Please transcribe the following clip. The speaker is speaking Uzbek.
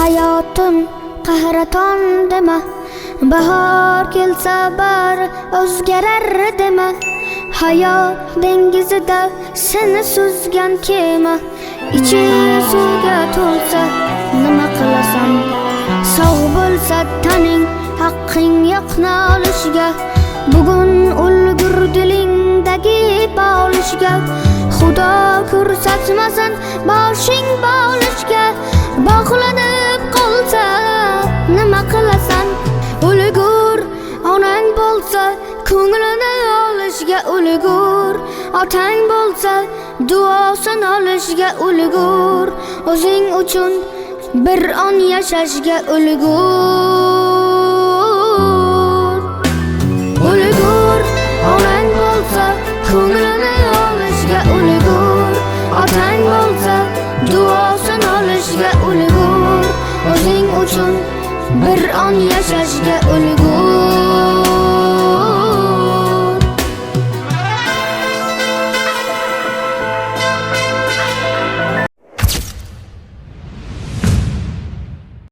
Hayotim qahraton dema, bahor kelsa bari o'zgarar dema. Hayot dengizida seni suzgan kema, ichi suvga to'lsa nima qilasan? Sog' bo'lsa taning, haqqing yo'qni olishga. Bugun ulgur dilingdagi bo'lishga. Xudo ko'rsatmasin boshing bo'lishga. Bog'lanib qolsa nima qilasan? Ulgur onang bo'lsa ko'nglini olishga ulgur. Otang bo'lsa duosini olishga ulgur. O'zing uchun bir on yashashga ulgur. Ulgur onang bo'lsa ko'nglini olishga ulgur. Otang bo'lsa duosini olishga ulgur. O'zing uchun bir on yashashga ulgur.